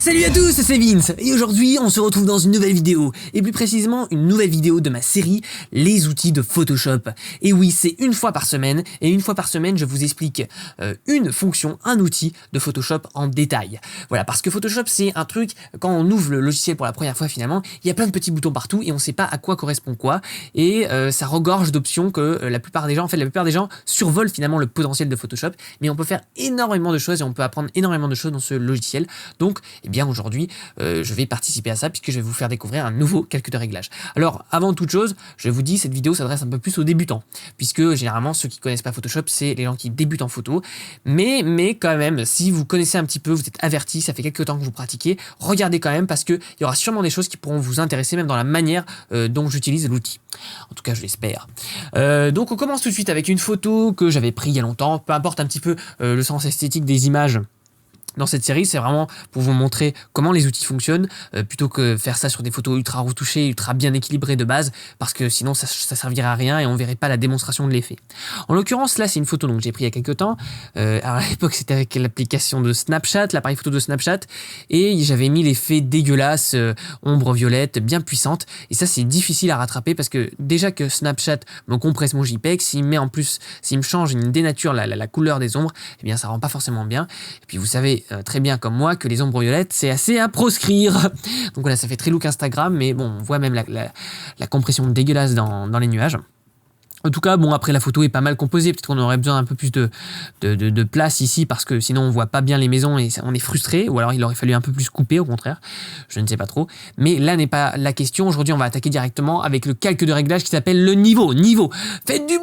Salut à tous, c'est Vince et aujourd'hui on se retrouve dans une nouvelle vidéo et plus précisément une nouvelle vidéo de ma série Les outils de Photoshop. Et oui, c'est une fois par semaine et une fois par semaine je vous explique une fonction, un outil de Photoshop en détail. Voilà, parce que Photoshop c'est un truc, quand on ouvre le logiciel pour la première fois finalement, il y a plein de petits boutons partout et on sait pas à quoi correspond quoi et ça regorge d'options que la plupart des gens survolent finalement le potentiel de Photoshop, mais on peut faire énormément de choses et on peut apprendre énormément de choses dans ce logiciel. Donc bien aujourd'hui, je vais participer à ça puisque je vais vous faire découvrir un nouveau calcul de réglage. Alors, avant toute chose, je vous dis, cette vidéo s'adresse un peu plus aux débutants puisque généralement, ceux qui connaissent pas Photoshop, c'est les gens qui débutent en photo. Mais quand même, si vous connaissez un petit peu, vous êtes avertis, ça fait quelques temps que vous pratiquez, regardez quand même parce qu'il y aura sûrement des choses qui pourront vous intéresser même dans la manière dont j'utilise l'outil. En tout cas, je l'espère. Donc, on commence tout de suite avec une photo que j'avais prise il y a longtemps, peu importe un petit peu le sens esthétique des images. Dans cette série, c'est vraiment pour vous montrer comment les outils fonctionnent, plutôt que faire ça sur des photos ultra retouchées, ultra bien équilibrées de base, parce que sinon ça servirait à rien et on verrait pas la démonstration de l'effet. En l'occurrence, là, c'est une photo que j'ai prise il y a quelques temps. Alors à l'époque, c'était avec l'application de Snapchat, l'appareil photo de Snapchat, et j'avais mis l'effet dégueulasse, ombre violette, bien puissante, et ça, c'est difficile à rattraper parce que déjà que Snapchat me compresse mon JPEG, s'il me change, il me dénature la couleur des ombres, eh bien, ça rend pas forcément bien. Et puis, vous savez très bien comme moi que les ombres violettes c'est assez à proscrire. Donc voilà, ça fait très look Instagram, mais bon, on voit même la compression dégueulasse dans les nuages. En tout cas, bon, après la photo est pas mal composée, peut-être qu'on aurait besoin d'un peu plus de place ici parce que sinon on voit pas bien les maisons et on est frustré, ou alors il aurait fallu un peu plus couper au contraire, je ne sais pas trop. Mais là n'est pas la question, aujourd'hui on va attaquer directement avec le calque de réglage qui s'appelle le niveau. Faites du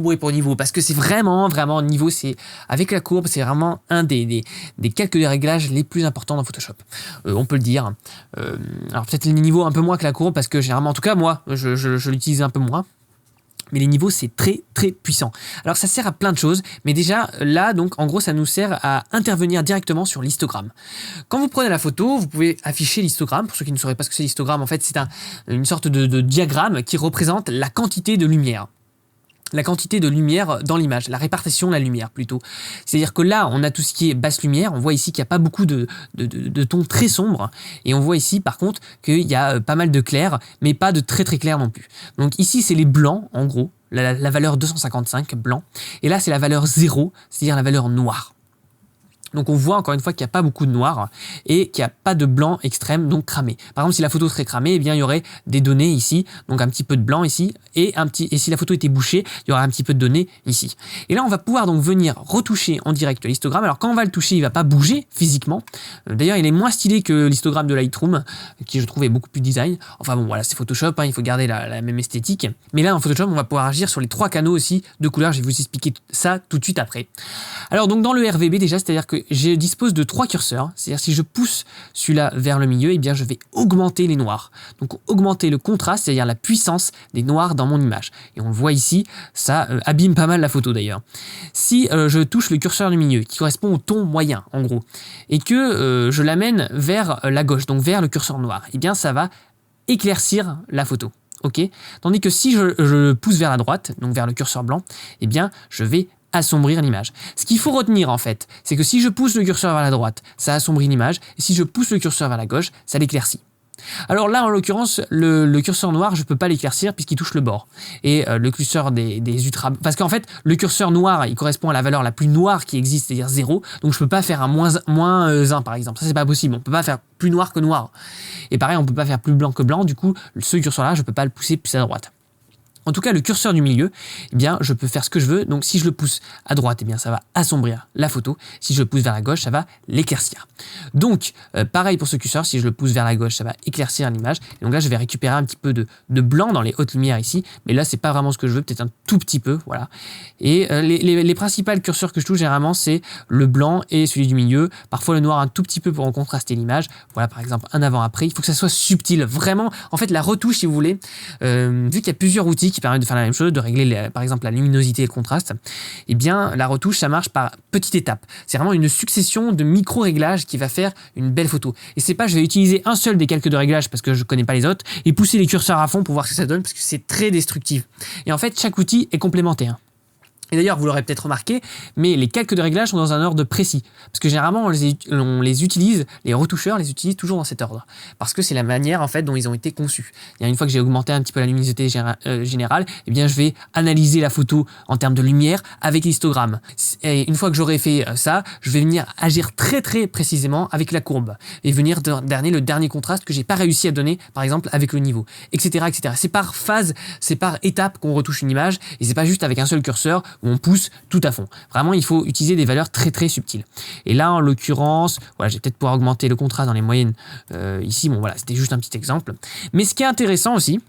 bruit pour niveau, parce que c'est vraiment niveau, c'est avec la courbe, c'est vraiment un des calques de réglage les plus importants dans Photoshop. On peut le dire. Alors peut-être les niveaux un peu moins que la courbe parce que généralement, en tout cas moi, je l'utilise un peu moins. Mais les niveaux, c'est très puissant. Alors ça sert à plein de choses, mais déjà là, donc en gros, ça nous sert à intervenir directement sur l'histogramme. Quand vous prenez la photo, vous pouvez afficher l'histogramme. Pour ceux qui ne sauraient pas ce que c'est l'histogramme, en fait, c'est une sorte de diagramme qui représente la quantité de lumière. La quantité de lumière dans l'image, la répartition de la lumière plutôt. C'est-à-dire que là, on a tout ce qui est basse lumière, on voit ici qu'il n'y a pas beaucoup de tons très sombres, et on voit ici par contre qu'il y a pas mal de clairs, mais pas de très clairs non plus. Donc ici, c'est les blancs, en gros, la valeur 255, blanc, et là, c'est la valeur 0, c'est-à-dire la valeur noire. Donc on voit encore une fois qu'il n'y a pas beaucoup de noir et qu'il n'y a pas de blanc extrême, donc cramé. Par exemple, si la photo serait cramée, eh bien il y aurait des données ici, donc un petit peu de blanc ici, et si la photo était bouchée, il y aurait un petit peu de données ici. Et là, on va pouvoir donc venir retoucher en direct l'histogramme. Alors quand on va le toucher, il ne va pas bouger physiquement. D'ailleurs, il est moins stylé que l'histogramme de Lightroom, qui je trouve est beaucoup plus design. Enfin bon, voilà, c'est Photoshop, hein, il faut garder la même esthétique. Mais là, en Photoshop, on va pouvoir agir sur les 3 canaux aussi de couleurs. Je vais vous expliquer ça tout de suite après. Alors donc dans le RVB déjà, c'est-à-dire que je dispose de 3 curseurs, c'est-à-dire si je pousse celui-là vers le milieu, eh bien je vais augmenter les noirs. Donc augmenter le contraste, c'est-à-dire la puissance des noirs dans mon image. Et on le voit ici, ça abîme pas mal la photo d'ailleurs. Si je touche le curseur du milieu, qui correspond au ton moyen en gros, et que je l'amène vers la gauche, donc vers le curseur noir, eh bien ça va éclaircir la photo. Ok. Tandis que si je pousse vers la droite, donc vers le curseur blanc, eh bien je vais assombrir l'image. Ce qu'il faut retenir en fait, c'est que si je pousse le curseur vers la droite, ça assombrit l'image, et si je pousse le curseur vers la gauche, ça l'éclaircit. Alors là, en l'occurrence, le curseur noir, je peux pas l'éclaircir puisqu'il touche le bord. Et le curseur des ultra... Parce qu'en fait, le curseur noir, il correspond à la valeur la plus noire qui existe, c'est-à-dire 0. Donc je peux pas faire un moins 1 par exemple. Ça, c'est pas possible. On peut pas faire plus noir que noir. Et pareil, on peut pas faire plus blanc que blanc. Du coup, ce curseur-là, je peux pas le pousser plus à droite. En tout cas, le curseur du milieu, eh bien, je peux faire ce que je veux. Donc, si je le pousse à droite, eh bien, ça va assombrir la photo. Si je le pousse vers la gauche, ça va l'éclaircir. Donc, pareil pour ce curseur, si je le pousse vers la gauche, ça va éclaircir l'image. Et donc là, je vais récupérer un petit peu de blanc dans les hautes lumières ici. Mais là, c'est pas vraiment ce que je veux, peut-être un tout petit peu, voilà. Et les principales curseurs que je touche, généralement, c'est le blanc et celui du milieu. Parfois, le noir un tout petit peu pour en contraster l'image. Voilà, par exemple, un avant-après. Il faut que ça soit subtil. Vraiment, en fait, la retouche, si vous voulez, vu qu'il y a plusieurs outils qui permettent de faire la même chose, de régler par exemple la luminosité et le contraste, eh bien la retouche ça marche par petites étapes. C'est vraiment une succession de micro-réglages qui va faire une belle photo. Et c'est pas je vais utiliser un seul des calques de réglage parce que je connais pas les autres et pousser les curseurs à fond pour voir ce que ça donne parce que c'est très destructif. Et en fait chaque outil est complémentaire. Et d'ailleurs, vous l'aurez peut-être remarqué, mais les calques de réglage sont dans un ordre précis. Parce que généralement, on les utilise, les retoucheurs les utilisent toujours dans cet ordre. Parce que c'est la manière en fait dont ils ont été conçus. Et une fois que j'ai augmenté un petit peu la luminosité générale, eh bien, je vais analyser la photo en termes de lumière avec l'histogramme. Et une fois que j'aurai fait ça, je vais venir agir très très précisément avec la courbe. Et venir donner le dernier contraste que j'ai pas réussi à donner, par exemple, avec le niveau, etc., etc. C'est par phase, c'est par étape qu'on retouche une image. Et c'est pas juste avec un seul curseur où on pousse tout à fond. Vraiment, il faut utiliser des valeurs très très subtiles. Et là, en l'occurrence, voilà, je vais peut-être pouvoir augmenter le contraste dans les moyennes ici. Bon, voilà, c'était juste un petit exemple. Mais ce qui est intéressant aussi,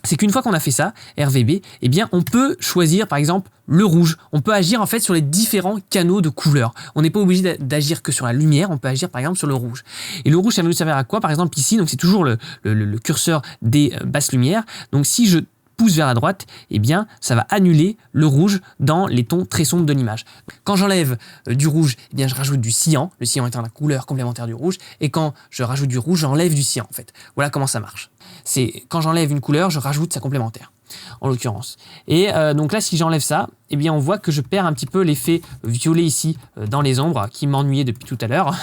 c'est qu'une fois qu'on a fait ça, RVB, eh bien, on peut choisir, par exemple, le rouge. On peut agir, en fait, sur les différents canaux de couleurs. On n'est pas obligé d'agir que sur la lumière, on peut agir, par exemple, sur le rouge. Et le rouge, ça va nous servir à quoi? Par exemple, ici, donc c'est toujours le curseur des basses lumières. Donc, si je pousse vers la droite, eh bien, ça va annuler le rouge dans les tons très sombres de l'image. Quand j'enlève du rouge, eh bien, je rajoute du cyan, le cyan étant la couleur complémentaire du rouge, et quand je rajoute du rouge, j'enlève du cyan, en fait. Voilà comment ça marche. C'est quand j'enlève une couleur, je rajoute sa complémentaire, en l'occurrence. Et donc là, si j'enlève ça, eh bien, on voit que je perds un petit peu l'effet violet ici dans les ombres, qui m'ennuyait depuis tout à l'heure.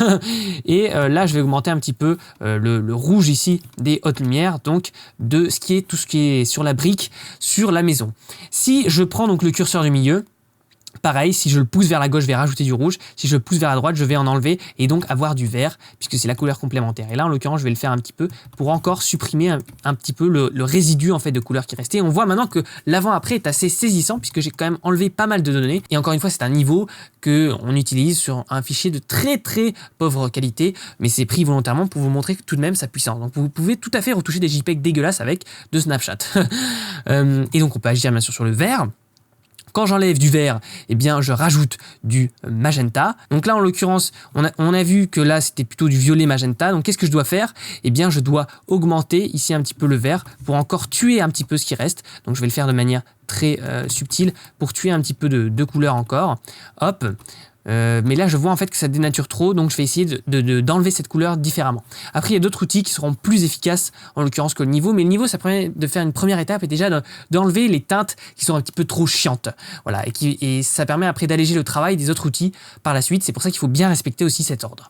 Et là, je vais augmenter un petit peu le rouge ici des hautes lumières, donc de tout ce qui est sur la brique, sur la maison. Si je prends donc le curseur du milieu, pareil, si je le pousse vers la gauche, je vais rajouter du rouge. Si je le pousse vers la droite, je vais en enlever et donc avoir du vert, puisque c'est la couleur complémentaire. Et là, en l'occurrence, je vais le faire un petit peu pour encore supprimer un petit peu le résidu en fait de couleur qui restait. Et on voit maintenant que l'avant-après est assez saisissant, puisque j'ai quand même enlevé pas mal de données. Et encore une fois, c'est un niveau qu'on utilise sur un fichier de très très pauvre qualité, mais c'est pris volontairement pour vous montrer tout de même sa puissance. Donc vous pouvez tout à fait retoucher des JPEG dégueulasses avec de Snapchat. Et donc on peut agir bien sûr sur le vert. Quand j'enlève du vert, eh bien, je rajoute du magenta. Donc là, en l'occurrence, on a vu que là, c'était plutôt du violet magenta. Donc, qu'est-ce que je dois faire? Eh bien, je dois augmenter ici un petit peu le vert pour encore tuer un petit peu ce qui reste. Donc, je vais le faire de manière très subtile pour tuer un petit peu de couleur encore. Hop. Mais là, je vois en fait que ça dénature trop, donc je vais essayer d'enlever cette couleur différemment. Après, il y a d'autres outils qui seront plus efficaces, en l'occurrence que le niveau, mais le niveau, ça permet de faire une première étape et déjà d'enlever les teintes qui sont un petit peu trop chiantes. Voilà, et ça permet après d'alléger le travail des autres outils par la suite. C'est pour ça qu'il faut bien respecter aussi cet ordre.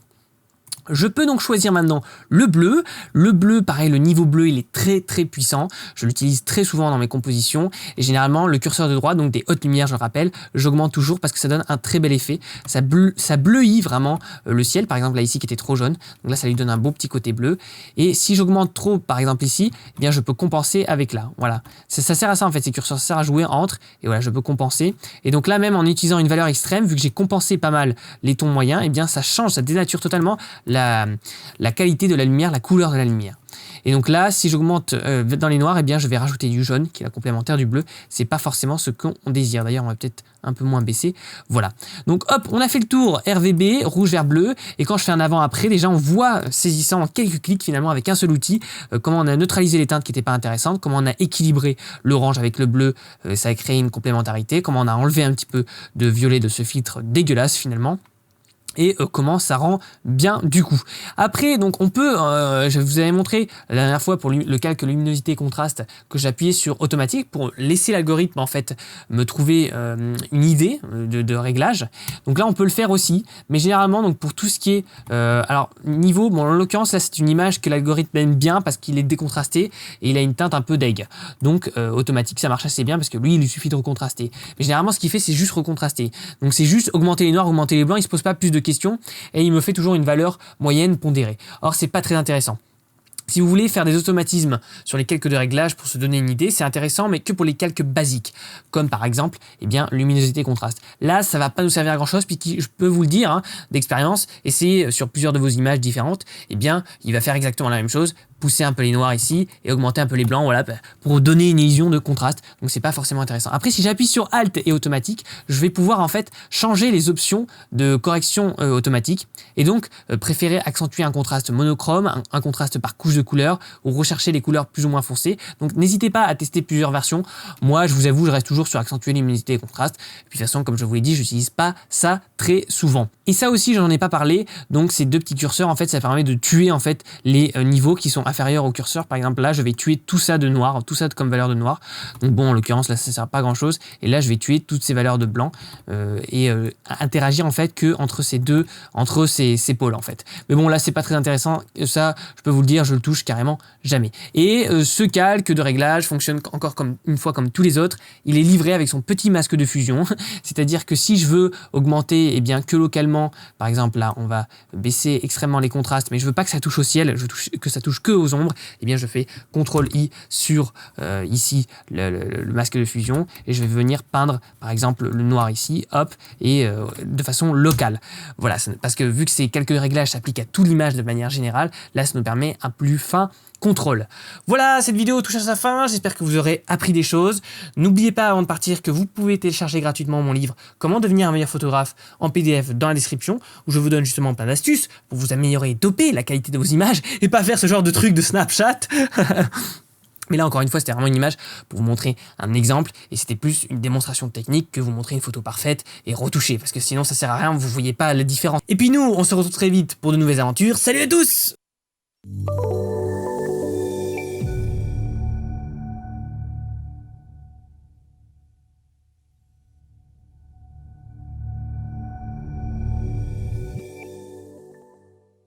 Je peux donc choisir maintenant le bleu. Le bleu, pareil, le niveau bleu, il est très très puissant. Je l'utilise très souvent dans mes compositions. Et généralement, le curseur de droite, donc des hautes lumières, je le rappelle, j'augmente toujours parce que ça donne un très bel effet. Ça bleuit vraiment le ciel, par exemple là ici qui était trop jaune. Donc là, ça lui donne un beau petit côté bleu. Et si j'augmente trop, par exemple ici, eh bien je peux compenser avec là. Voilà. Ça sert à ça en fait, ces curseurs, ça sert à jouer entre. Et voilà, je peux compenser. Et donc là, même en utilisant une valeur extrême, vu que j'ai compensé pas mal les tons moyens, eh bien ça change, ça dénature totalement la qualité de la lumière, la couleur de la lumière. Et donc là, si j'augmente dans les noirs, eh bien je vais rajouter du jaune, qui est la complémentaire du bleu. C'est pas forcément ce qu'on désire. D'ailleurs, on va peut-être un peu moins baisser. Voilà. Donc hop, on a fait le tour RVB, rouge, vert, bleu. Et quand je fais un avant-après, déjà on voit, saisissant en quelques clics finalement avec un seul outil, comment on a neutralisé les teintes qui n'étaient pas intéressantes, comment on a équilibré l'orange avec le bleu, ça a créé une complémentarité, comment on a enlevé un petit peu de violet de ce filtre dégueulasse finalement. Et comment ça rend bien du coup. Après, donc on peut, je vous avais montré la dernière fois pour le calque luminosité contraste que j'appuyais sur automatique pour laisser l'algorithme en fait me trouver une idée de réglage. Donc là on peut le faire aussi, mais généralement donc pour tout ce qui est alors niveau, bon en l'occurrence là c'est une image que l'algorithme aime bien parce qu'il est décontrasté et il a une teinte un peu deg. Donc automatique ça marche assez bien parce que lui il lui suffit de recontraster. Mais généralement ce qu'il fait c'est juste recontraster. Donc c'est juste augmenter les noirs, augmenter les blancs, il se pose pas plus de questions et il me fait toujours une valeur moyenne pondérée. Or c'est pas très intéressant. Si vous voulez faire des automatismes sur les calques de réglage pour se donner une idée, c'est intéressant, mais que pour les calques basiques, comme par exemple, eh bien, luminosité contraste. Là, ça va pas nous servir à grand chose, puisque je peux vous le dire, hein, d'expérience, et c'est sur plusieurs de vos images différentes, eh bien, il va faire exactement la même chose, pousser un peu les noirs ici et augmenter un peu les blancs, voilà, pour donner une illusion de contraste. Donc c'est pas forcément intéressant. Après, si j'appuie sur Alt et automatique, je vais pouvoir en fait changer les options de correction automatique et donc préférer accentuer un contraste monochrome, un contraste par couche de de couleurs ou rechercher les couleurs plus ou moins foncées. Donc n'hésitez pas à tester plusieurs versions. Moi, je vous avoue, je reste toujours sur accentuer luminosité et contraste. Et puis de toute façon, comme je vous l'ai dit, j'utilise pas ça très souvent. Et ça aussi, j'en ai pas parlé. Donc ces deux petits curseurs, en fait, ça permet de tuer en fait les niveaux qui sont inférieurs au curseur. Par exemple, là, je vais tuer tout ça de noir, tout ça comme valeur de noir. Donc bon, en l'occurrence, là, ça sert pas à grand chose. Et là, je vais tuer toutes ces valeurs de blanc et interagir en fait que entre ces pôles en fait. Mais bon, là, c'est pas très intéressant. Ça, je peux vous le dire, je le touche carrément jamais. Et ce calque de réglage fonctionne encore une fois comme tous les autres. Il est livré avec son petit masque de fusion. C'est-à-dire que si je veux augmenter, eh bien, que localement, par exemple, là, on va baisser extrêmement les contrastes, mais je veux pas que ça touche au ciel, que ça touche que aux ombres, eh bien, je fais CTRL-I sur ici le masque de fusion et je vais venir peindre, par exemple, le noir ici, hop, et de façon locale. Voilà, parce que vu que ces quelques réglages s'appliquent à toute l'image de manière générale, là, ça nous permet un plus fin contrôle. Voilà, cette vidéo touche à sa fin, j'espère que vous aurez appris des choses. N'oubliez pas avant de partir que vous pouvez télécharger gratuitement mon livre Comment devenir un meilleur photographe en PDF dans la description, où je vous donne justement plein d'astuces pour vous améliorer et doper la qualité de vos images et pas faire ce genre de truc de Snapchat. Mais là, encore une fois, c'était vraiment une image pour vous montrer un exemple et c'était plus une démonstration technique que vous montrer une photo parfaite et retouchée parce que sinon, ça sert à rien, vous voyez pas la différence. Et puis nous, on se retrouve très vite pour de nouvelles aventures. Salut à tous!